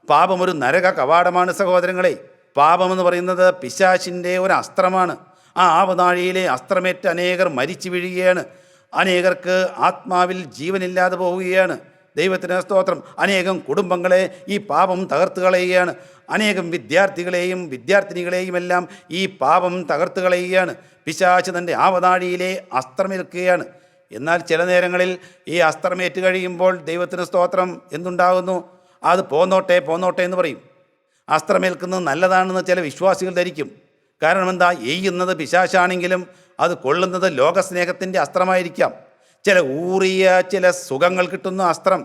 പാപം ഒരു നരക കവാടമാണ് സഹോദരങ്ങളെ. പാപം എന്ന് പറയുന്നത് പിശാചിൻ്റെ ഒരു അസ്ത്രമാണ്. ആ ആവനാഴിയിലെ അസ്ത്രമേറ്റ് അനേകർ മരിച്ചു വീഴുകയാണ്. അനേകർക്ക് ആത്മാവിൽ ജീവനില്ലാതെ പോവുകയാണ്. ദൈവത്തിന് സ്തോത്രം. അനേകം കുടുംബങ്ങളെ ഈ പാപം തകർത്ത് കളയുകയാണ്. അനേകം വിദ്യാർത്ഥികളെയും വിദ്യാർത്ഥിനികളെയും എല്ലാം ഈ പാപം തകർത്ത് കളയുകയാണ്. പിശാച് തൻ്റെ ആവനാഴിയിലെ അസ്ത്രമേൽക്കുകയാണ്. എന്നാൽ ചില നേരങ്ങളിൽ ഈ അസ്ത്രമേറ്റ് കഴിയുമ്പോൾ ദൈവത്തിന് സ്തോത്രം എന്തുണ്ടാകുന്നു? അത് പോന്നോട്ടെ പോന്നോട്ടെ എന്ന് പറയും. അസ്ത്രമേൽക്കുന്നത് നല്ലതാണെന്ന് ചില വിശ്വാസികൾ ധരിക്കും. കാരണം എന്താ? എയ്യുന്നത് പിശാചാണെങ്കിലും അത് കൊള്ളുന്നത് ലോകസ്നേഹത്തിൻ്റെ അസ്ത്രമായിരിക്കാം. ചില സുഖങ്ങൾ കിട്ടുന്ന അസ്ത്രം,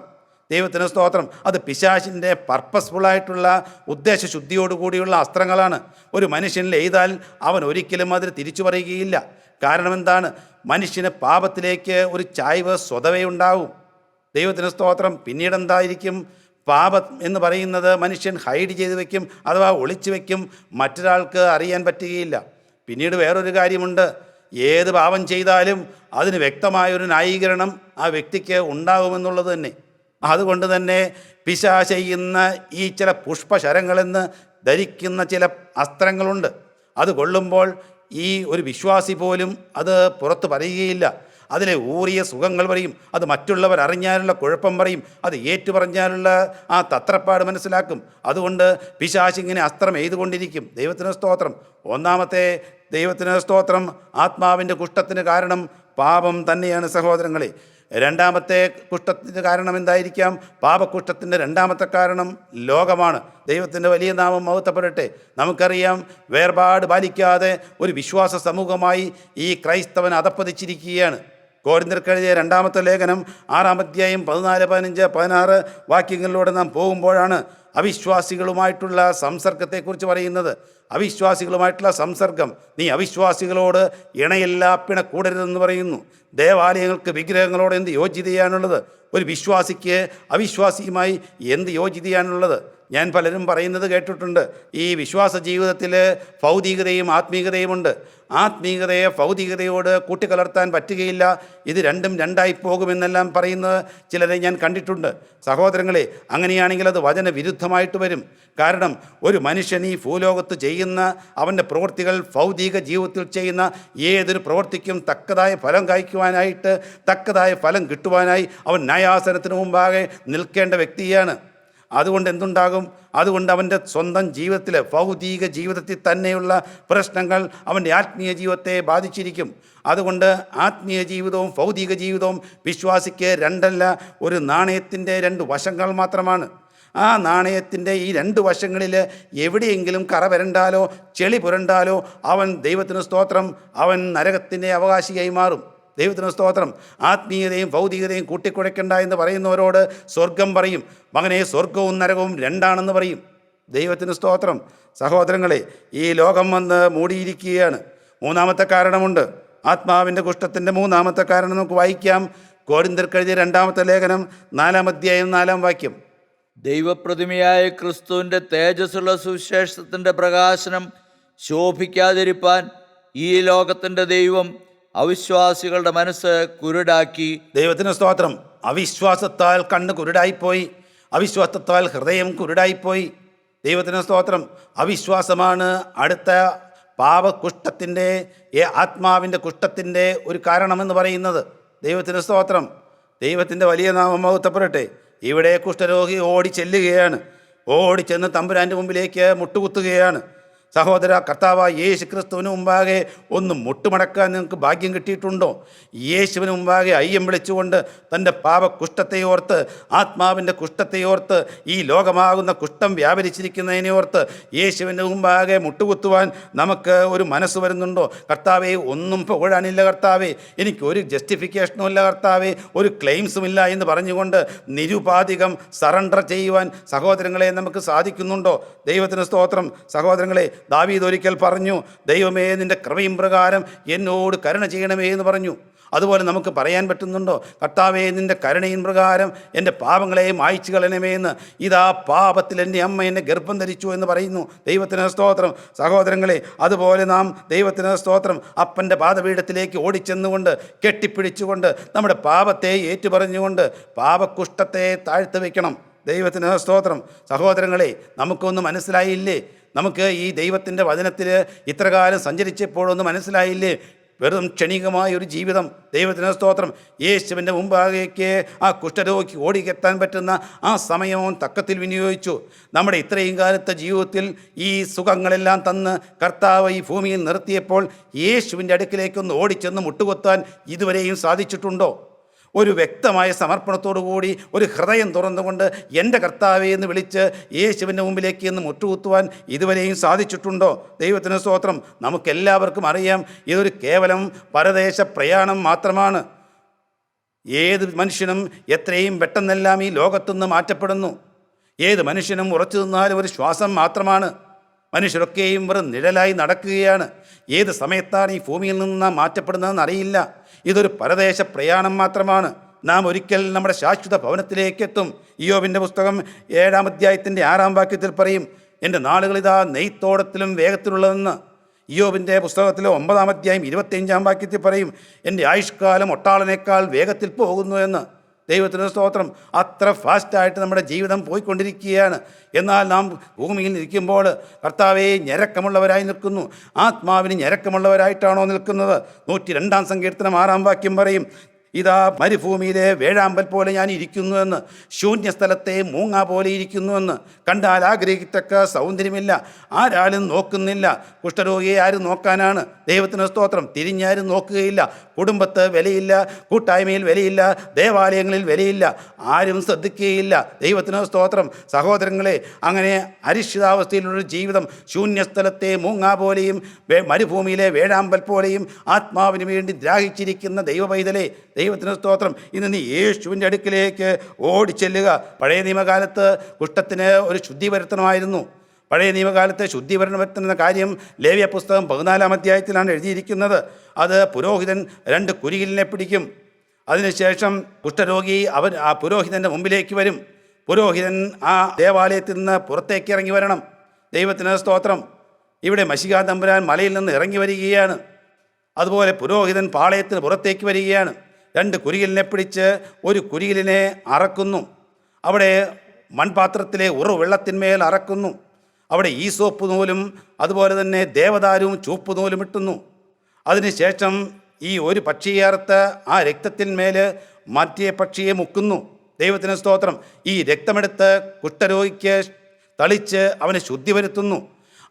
ദൈവത്തിന് സ്തോത്രം, അത് പിശാചിൻ്റെ പർപ്പസ്ഫുള്ളായിട്ടുള്ള ഉദ്ദേശശുദ്ധിയോടുകൂടിയുള്ള അസ്ത്രങ്ങളാണ്. ഒരു മനുഷ്യനിൽ എയ്താൽ അവൻ ഒരിക്കലും അതിന് തിരിച്ചു പറയുകയില്ല. കാരണം എന്താണ്? മനുഷ്യന് പാപത്തിലേക്ക് ഒരു ചായ്വ് സ്വതവേ ഉണ്ടാവും. ദൈവത്തിന് സ്തോത്രം. പിന്നീട് എന്തായിരിക്കും? പാപം എന്ന് പറയുന്നത് മനുഷ്യൻ ഹൈഡ് ചെയ്ത് വയ്ക്കും, അഥവാ ഒളിച്ചു വയ്ക്കും, മറ്റൊരാൾക്ക് അറിയാൻ പറ്റുകയില്ല. പിന്നീട് വേറൊരു കാര്യമുണ്ട്. ഏത് പാപം ചെയ്താലും അതിന് വ്യക്തമായൊരു ന്യായീകരണം ആ വ്യക്തിക്ക് ഉണ്ടാകുമെന്നുള്ളത് തന്നെ. അതുകൊണ്ട് തന്നെ പിശാച് ചെയ്യുന്ന ഈ ചില പുഷ്പശരങ്ങളെന്ന് ധരിക്കുന്ന ചില അസ്ത്രങ്ങളുണ്ട്. അത് കൊള്ളുമ്പോൾ ഈ ഒരു വിശ്വാസി പോലും അത് പുറത്ത് പറയുകയില്ല. അതിലെ ഊറിയ സുഖങ്ങൾ പറയും, അത് മറ്റുള്ളവർ അറിഞ്ഞാലുള്ള കുഴപ്പം പറയും, അത് ഏറ്റുപറഞ്ഞാലുള്ള ആ തത്രപ്പാട് മനസ്സിലാക്കും. അതുകൊണ്ട് പിശാച് ഇങ്ങനെ അസ്ത്രം എയ്തുകൊണ്ടിരിക്കും. ദൈവത്തിന് സ്തോത്രം. ഒന്നാമത്തെ ദൈവത്തിന് സ്തോത്രം, ആത്മാവിൻ്റെ കുഷ്ഠത്തിന് കാരണം പാപം തന്നെയാണ് സഹോദരങ്ങളെ. രണ്ടാമത്തെ കുഷ്ഠത്തിന് കാരണം എന്തായിരിക്കാം? പാപകുഷ്ഠത്തിൻ്റെ രണ്ടാമത്തെ കാരണം ലോകമാണ്. ദൈവത്തിൻ്റെ വലിയ നാമം മഹത്വപ്പെടട്ടെ. നമുക്കറിയാം, വേർപാട് പാലിക്കാതെ ഒരു വിശ്വാസ സമൂഹമായി ഈ ക്രൈസ്തവൻ അധപ്പതിച്ചിരിക്കുകയാണ്. കൊരിന്ത്യർക്കെഴുതിയ രണ്ടാമത്തെ ലേഖനം 6-ാം അധ്യായം 14, 15, 16 വാക്യങ്ങളിലൂടെ നാം പോകുമ്പോഴാണ് അവിശ്വാസികളുമായിട്ടുള്ള സംസർഗത്തെക്കുറിച്ച് പറയുന്നത്. അവിശ്വാസികളുമായിട്ടുള്ള സംസർഗം. നീ അവിശ്വാസികളോട് ഇണയില്ലാ പിണക്കൂടരുതെന്ന് പറയുന്നു. ദേവാലയങ്ങൾക്ക് വിഗ്രഹങ്ങളോട് എന്ത് യോഗ്യതയാണുള്ളത്? ഒരു വിശ്വാസിക്ക് അവിശ്വാസിയുമായി എന്ത് യോഗ്യതയാണുള്ളത്? ഞാൻ പലരും പറയുന്നത് കേട്ടിട്ടുണ്ട്, ഈ വിശ്വാസ ജീവിതത്തിൽ ഭൗതികതയും ആത്മീയതയുമുണ്ട്. ആത്മീയതയെ ഭൗതികതയോട് കൂട്ടിക്കലർത്താൻ പറ്റുകയില്ല, ഇത് രണ്ടും രണ്ടായി പോകുമെന്നെല്ലാം പറയുന്നത് ചിലരെ ഞാൻ കണ്ടിട്ടുണ്ട്. സഹോദരങ്ങളെ, അങ്ങനെയാണെങ്കിൽ അത് വചന വിരുദ്ധമായിട്ട് വരും. കാരണം ഒരു മനുഷ്യൻ ഈ ഭൂലോകത്ത് ചെയ്യുന്ന അവൻ്റെ പ്രവൃത്തികൾ ഭൗതിക ജീവിതത്തിൽ ചെയ്യുന്ന ഏതൊരു പ്രവൃത്തിക്കും തക്കതായ ഫലം കായ്ക്കുവാനായിട്ട്, തക്കതായ ഫലം കിട്ടുവാനായി അവൻ ന്യായാസനത്തിന് മുമ്പാകെ നിൽക്കേണ്ട വ്യക്തിയാണ്. അതുകൊണ്ട് എന്തുണ്ടാകും? അതുകൊണ്ട് അവൻ്റെ സ്വന്തം ജീവിതത്തിൽ, ഭൗതിക ജീവിതത്തിൽ തന്നെയുള്ള പ്രശ്നങ്ങൾ അവൻ്റെ ആത്മീയ ജീവിതത്തെ ബാധിച്ചിരിക്കും. അതുകൊണ്ട് ആത്മീയ ജീവിതവും ഭൗതിക ജീവിതവും വിശ്വാസിക്ക് രണ്ടല്ല, ഒരു നാണയത്തിൻ്റെ രണ്ട് വശങ്ങൾ മാത്രമാണ്. ആ നാണയത്തിൻ്റെ ഈ രണ്ട് വശങ്ങളിൽ എവിടെയെങ്കിലും കറ വരണ്ടാലോ ചെളി പുരണ്ടാലോ അവൻ, ദൈവത്തിന് സ്തോത്രം, അവൻ നരകത്തിൻ്റെ അവകാശിയായി മാറും. ദൈവത്തിന് സ്തോത്രം. ആത്മീയതയും ഭൗതികതയും കൂട്ടിക്കുഴയ്ക്കണ്ട എന്ന് പറയുന്നവരോട് സ്വർഗം പറയും, മകനെ സ്വർഗവും നരകവും രണ്ടാണെന്ന് പറയും. ദൈവത്തിന് സ്തോത്രം. സഹോദരങ്ങളെ, ഈ ലോകം വന്ന് മൂടിയിരിക്കുകയാണ്. മൂന്നാമത്തെ കാരണമുണ്ട്. ആത്മാവിൻ്റെ കുഷ്ഠത്തിൻ്റെ മൂന്നാമത്തെ കാരണം നമുക്ക് വായിക്കാം. കൊരിന്ത്യർക്കെഴുതിയ 2-ാമത്തെ ലേഖനം 4-ാം അധ്യായം 4-ാം വാക്യം. ദൈവപ്രതിമയായ ക്രിസ്തുവിൻ്റെ തേജസ്സുള്ള സുവിശേഷത്തിൻ്റെ പ്രകാശനം ശോഭിക്കാതിരിപ്പാൻ ഈ ലോകത്തിൻ്റെ ദൈവം അവിശ്വാസികളുടെ മനസ്സ് കുരുടാക്കി. ദൈവത്തിന് സ്തോത്രം. അവിശ്വാസത്താൽ കണ്ണ് കുരുടായിപ്പോയി, അവിശ്വാസത്താൽ ഹൃദയം കുരുടായിപ്പോയി. ദൈവത്തിന് സ്തോത്രം. അവിശ്വാസമാണ് അടുത്ത പാപകുഷ്ഠത്തിൻ്റെ, ആത്മാവിൻ്റെ കുഷ്ഠത്തിൻ്റെ ഒരു കാരണമെന്ന് പറയുന്നത്. ദൈവത്തിന് സ്തോത്രം. ദൈവത്തിൻ്റെ വലിയ നാമം മഹത്വപ്പെടട്ടെ. ഇവിടെ കുഷ്ഠരോഗി ഓടി ചെല്ലുകയാണ്. ഓടിച്ചെന്ന് തമ്പുരാൻ്റെ മുമ്പിലേക്ക് മുട്ടുകുത്തുകയാണ്. സഹോദര, കർത്താവായ യേശു ക്രിസ്തുവിന് മുമ്പാകെ ഒന്ന് മുട്ടുമടക്കാൻ നിങ്ങൾക്ക് ഭാഗ്യം കിട്ടിയിട്ടുണ്ടോ? യേശുവിന് മുമ്പാകെ അയ്യം വിളിച്ചുകൊണ്ട് തൻ്റെ പാപകുഷ്ഠത്തെ ഓർത്ത്, ആത്മാവിൻ്റെ കുഷ്ഠത്തെ ഓർത്ത്, ഈ ലോകമാകുന്ന കുഷ്ഠം വ്യാപരിച്ചിരിക്കുന്നതിനെ ഓർത്ത് യേശുവിൻ്റെ മുമ്പാകെ മുട്ടുകുത്തുവാൻ നമുക്ക് ഒരു മനസ്സ് വരുന്നുണ്ടോ? കർത്താവെ, ഒന്നും പുകഴാനില്ല കർത്താവെ, എനിക്കൊരു ജസ്റ്റിഫിക്കേഷനും ഇല്ല കർത്താവെ, ഒരു ക്ലെയിംസും ഇല്ല എന്ന് പറഞ്ഞുകൊണ്ട് നിരുപാധികം സറണ്ടർ ചെയ്യുവാൻ സഹോദരങ്ങളെ നമുക്ക് സാധിക്കുന്നുണ്ടോ? ദൈവത്തിന് സ്തോത്രം. സഹോദരങ്ങളെ, ദാവീദ് ഒരിക്കൽ പറഞ്ഞു, ദൈവമേ നിൻ്റെ കൃപയും പ്രകാരം എന്നോട് കരുണ ചെയ്യണമേ എന്ന് പറഞ്ഞു. അതുപോലെ നമുക്ക് പറയാൻ പറ്റുന്നുണ്ടോ? കർത്താവേ, നിൻ്റെ കരുണയിൻ പ്രകാരം എൻ്റെ പാപങ്ങളെ മായ്ച്ചു കളയണമേ എന്ന്. ഇതാ പാപത്തിൽ എൻ്റെ അമ്മ എന്നെ ഗർഭം ധരിച്ചു എന്ന് പറയുന്നു. ദൈവത്തിന് സ്തോത്രം. സഹോദരങ്ങളെ, അതുപോലെ നാം ദൈവത്തിന് സ്തോത്രം അപ്പൻ്റെ പാദപീഠത്തിലേക്ക് ഓടിച്ചെന്നുകൊണ്ട് കെട്ടിപ്പിടിച്ചുകൊണ്ട് നമ്മുടെ പാപത്തെ ഏറ്റുപറഞ്ഞുകൊണ്ട് പാപകുഷ്ഠത്തെ താഴ്ത്തി വയ്ക്കണം. ദൈവത്തിന് സ്തോത്രം. സഹോദരങ്ങളെ, നമുക്കൊന്ന് മനസ്സിലായില്ലേ? നമുക്ക് ഈ ദൈവത്തിൻ്റെ വചനത്തിൽ ഇത്രകാലം സഞ്ചരിച്ചപ്പോഴൊന്നും മനസ്സിലായില്ലേ? വെറും ക്ഷണികമായ ഒരു ജീവിതം. ദൈവത്തിന് സ്തോത്രം. യേശുവിൻ്റെ മുമ്പാകേക്ക് ആ കുഷ്ഠരോഗിക്ക് ഓടിക്കെത്താൻ പറ്റുന്ന ആ സമയവും തക്കത്തിൽ വിനിയോഗിച്ചു. നമ്മുടെ ഇത്രയും കാലത്തെ ജീവിതത്തിൽ ഈ സുഖങ്ങളെല്ലാം തന്ന് കർത്താവ് ഈ ഭൂമിയിൽ നിർത്തിയപ്പോൾ യേശുവിൻ്റെ അടുക്കിലേക്കൊന്ന് ഓടിച്ചെന്ന് മുട്ടുകൊത്താൻ ഇതുവരെയും സാധിച്ചിട്ടുണ്ടോ? ഒരു വ്യക്തമായ സമർപ്പണത്തോടു കൂടി ഒരു ഹൃദയം തുറന്നുകൊണ്ട് എൻ്റെ കർത്താവേ എന്ന് വിളിച്ച് യേശുവിൻ്റെ മുമ്പിലേക്ക് എന്ന് മുട്ടുകുത്തുവാൻ ഇതുവരെയും സാധിച്ചിട്ടുണ്ടോ? ദൈവത്തിന് സ്തോത്രം. നമുക്കെല്ലാവർക്കും അറിയാം, ഇതൊരു കേവലം പരദേശ പ്രയാണം മാത്രമാണ്. ഏത് മനുഷ്യനും എത്രയും പെട്ടെന്നെല്ലാം ഈ ലോകത്തുനിന്ന് മാറ്റപ്പെടുന്നു. ഏത് മനുഷ്യനും ഉറച്ചു നിന്നാലും ഒരു ശ്വാസം മാത്രമാണ്. മനുഷ്യരൊക്കെയും വെറും നിഴലായി നടക്കുകയാണ്. ഏത് സമയത്താണ് ഈ ഭൂമിയിൽ നിന്ന് മാറ്റപ്പെടുന്നതെന്ന് അറിയില്ല. ഇതൊരു പരദേശ പ്രയാണം മാത്രമാണ്. നാം ഒരിക്കൽ നമ്മുടെ ശാശ്വത ഭവനത്തിലേക്ക് എത്തും. ഇയ്യോബിൻ്റെ പുസ്തകം 7-ാം അധ്യായത്തിൻ്റെ 6-ാം വാക്യത്തിൽ പറയും, എൻ്റെ നാളുകളിതാ നെയ്ത്തോടത്തിലും വേഗത്തിലുള്ളതെന്ന്. ഇയ്യോബിൻ്റെ പുസ്തകത്തിലെ 9-ാം അധ്യായം 25-ാം വാക്യത്തിൽ പറയും, എൻ്റെ ആയുഷ്കാലം ഒട്ടാളനേക്കാൾ വേഗത്തിൽ പോകുന്നു എന്ന്. ദൈവത്തിന് സ്തോത്രം. അത്ര ഫാസ്റ്റായിട്ട് നമ്മുടെ ജീവിതം പോയിക്കൊണ്ടിരിക്കുകയാണ്. എന്നാൽ നാം ഭൂമിയിൽ ഇരിക്കുമ്പോൾ കർത്താവേ ഞരക്കമുള്ളവരായി നിൽക്കുന്നു. ആത്മാവിന് ഞരക്കമുള്ളവരായിട്ടാണോ നിൽക്കുന്നത്? 102-ാം സങ്കീർത്തനം 6-ാം വാക്യം പറയും, ഇതാ മരുഭൂമിയിലെ വേഴാമ്പൽ പോലെ ഞാൻ ഇരിക്കുന്നുവെന്ന്, ശൂന്യസ്ഥലത്തെ മൂങ്ങ പോലെ ഇരിക്കുന്നുവെന്ന്. കണ്ടാൽ ആഗ്രഹിക്കത്തക്ക സൗന്ദര്യമില്ല, ആരാലും നോക്കുന്നില്ല. കുഷ്ഠരോഗിയെ ആരും നോക്കാനാണ്? ദൈവത്തിന് സ്തോത്രം. തിരിഞ്ഞാരും നോക്കുകയില്ല. കുടുംബത്ത് വിലയില്ല, കൂട്ടായ്മയിൽ വിലയില്ല, ദേവാലയങ്ങളിൽ വിലയില്ല, ആരും ശ്രദ്ധിക്കുകയില്ല. ദൈവത്തിന് സ്തോത്രം. സഹോദരങ്ങളെ, അങ്ങനെ അരിക്ഷിതാവസ്ഥയിലുള്ളൊരു ജീവിതം, ശൂന്യസ്ഥലത്തെ മൂങ്ങ പോലെയും മരുഭൂമിയിലെ വേഴാമ്പൽ പോലെയും ആത്മാവിന് വേണ്ടി ദ്രാഹിച്ചിരിക്കുന്ന ദൈവപൈതലെ, ദൈവത്തിന് സ്തോത്രം. ഇന്ന് നീ യേശുവിൻ്റെ അടുക്കിലേക്ക് ഓടിച്ചെല്ലുക. പഴയ നിയമകാലത്ത് കുഷ്ഠത്തിന് ഒരു ശുദ്ധി വരുത്തണമായിരുന്നു. പഴയ നിയമകാലത്തെ ശുദ്ധീകരണം വരുത്തുന്ന കാര്യം ലേവ്യ പുസ്തകം 14-ാം അധ്യായത്തിലാണ് എഴുതിയിരിക്കുന്നത്. അത് പുരോഹിതൻ 2 കുരികിലിനെ പിടിക്കും. അതിനുശേഷം കുഷ്ഠരോഗി ആ പുരോഹിതൻ്റെ മുമ്പിലേക്ക് വരും. പുരോഹിതൻ ആ ദേവാലയത്തിൽ നിന്ന് പുറത്തേക്ക് ഇറങ്ങി വരണം. ദൈവത്തിന് സ്തോത്രം. ഇവിടെ മശിഹാ തമ്പുരാൻ മലയിൽ നിന്ന് ഇറങ്ങി വരികയാണ്. അതുപോലെ പുരോഹിതൻ പാളയത്തിന് പുറത്തേക്ക് വരികയാണ്. 2 കുരികിലിനെ പിടിച്ച് ഒരു കുരികിലിനെ അറക്കുന്നു. അവിടെ മൺപാത്രത്തിലെ വെള്ളത്തിന്മേൽ അറക്കുന്നു. അവിടെ ഈസോപ്പ് നൂലും അതുപോലെ തന്നെ ദേവദാരുവും ചുവപ്പ് നൂലും ഇട്ടുന്നു. അതിനുശേഷം ഈ ഒരു പക്ഷിയെ അറുത്ത് ആ രക്തത്തിന്മേൽ മറ്റേ പക്ഷിയെ മുക്കുന്നു. ദൈവത്തിന് സ്തോത്രം. ഈ രക്തമെടുത്ത് കുഷ്ഠരോഗിക്ക് തളിച്ച് അവനെ ശുദ്ധി വരുത്തുന്നു.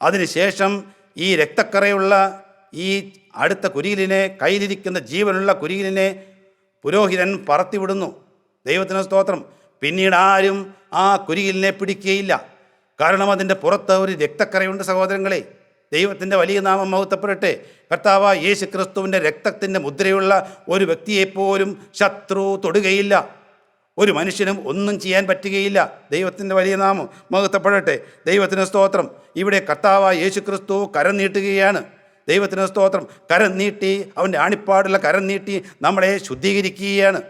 അതിനുശേഷം ഈ രക്തക്കറയുള്ള ഈ അടുത്ത കുരികിലിനെ, കയ്യിലിരിക്കുന്ന ജീവനുള്ള കുരികിലിനെ പുരോഹിതൻ പറത്തിവിടുന്നു. ദൈവത്തിന് സ്തോത്രം. പിന്നീട് ആരും ആ കുരികിലിനെ പിടിക്കുകയില്ല. കാരണം അതിൻ്റെ പുറത്ത് ഒരു രക്തക്കറയുണ്ട് സഹോദരങ്ങളെ. ദൈവത്തിൻ്റെ വലിയ നാമം മഹത്വപ്പെടട്ടെ. കർത്താവായ യേശു ക്രിസ്തുവിൻ്റെ രക്തത്തിൻ്റെ മുദ്രയുള്ള ഒരു വ്യക്തിയെപ്പോലും ശത്രു തൊടുകയില്ല. ഒരു മനുഷ്യനും ഒന്നും ചെയ്യാൻ പറ്റുകയില്ല. ദൈവത്തിൻ്റെ വലിയ നാമം മഹത്വപ്പെടട്ടെ. ദൈവത്തിന് സ്തോത്രം. ഇവിടെ കർത്താവായ യേശു ക്രിസ്തു കരം നീട്ടുകയാണ്. ദൈവത്തിന് സ്തോത്രം. കരം നീട്ടി, അവൻ്റെ ആണിപ്പാടുള്ള കരം നീട്ടി നമ്മളെ ശുദ്ധീകരിക്കുകയാണ്.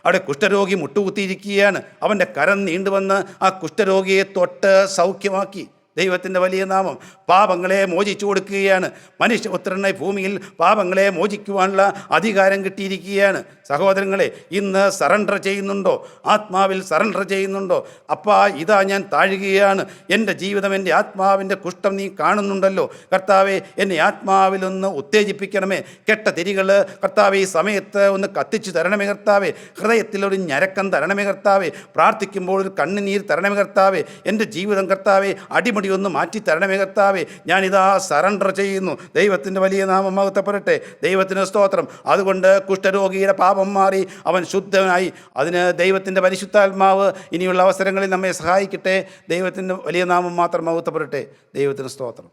അവിടെ കുഷ്ഠരോഗി മുട്ടുകുത്തിയിരിക്കുകയാണ്. അവൻ്റെ കരം നീണ്ടുവന്ന് ആ കുഷ്ഠരോഗിയെ തൊട്ട് സൗഖ്യമാക്കി. ദൈവത്തിൻ്റെ വലിയ നാമം. പാപങ്ങളെ മോചിച്ചു കൊടുക്കുകയാണ്. മനുഷ്യപുത്രനെ ഭൂമിയിൽ പാപങ്ങളെ മോചിക്കുവാനുള്ള അധികാരം കിട്ടിയിരിക്കുകയാണ്. സഹോദരങ്ങളെ, ഇന്ന് സറണ്ടർ ചെയ്യുന്നുണ്ടോ? ആത്മാവിൽ സറണ്ടർ ചെയ്യുന്നുണ്ടോ? അപ്പാ, ഇതാ ഞാൻ താഴുകയാണ്. എൻ്റെ ജീവിതം, എൻ്റെ ആത്മാവിൻ്റെ കുഷ്ഠം നീ കാണുന്നുണ്ടല്ലോ. കർത്താവെ, എന്നെ ആത്മാവിലൊന്ന് ഉത്തേജിപ്പിക്കണമേ. കെട്ട തിരികൾ കർത്താവെ ഈ സമയത്ത് ഒന്ന് കത്തിച്ചു തരണമേ കർത്താവെ. ഹൃദയത്തിലൊരു ഞരക്കം തരണമേ കർത്താവെ. പ്രാർത്ഥിക്കുമ്പോൾ ഒരു കണ്ണുനീർ തരണമേ കർത്താവെ. എൻ്റെ ജീവിതം കർത്താവെ അടിമുടി ഒന്ന് മാറ്റി തരണമേ കർത്താവെ. ഞാനിതാ സറണ്ടർ ചെയ്യുന്നു. ദൈവത്തിൻ്റെ വലിയ നാമം മഹത്വപ്പെടട്ടെ. ദൈവത്തിന് സ്തോത്രം. അതുകൊണ്ട് കുഷ്ഠരോഗിയുടെ പാപം മാറി അവൻ ശുദ്ധനായി. അതിന് ദൈവത്തിൻ്റെ പരിശുദ്ധാത്മാവ് ഇനിയുള്ള അവസരങ്ങളിൽ നമ്മെ സഹായിക്കട്ടെ. ദൈവത്തിൻ്റെ വലിയ നാമം മാത്രം മഹത്വപ്പെടട്ടെ. ദൈവത്തിന് സ്തോത്രം.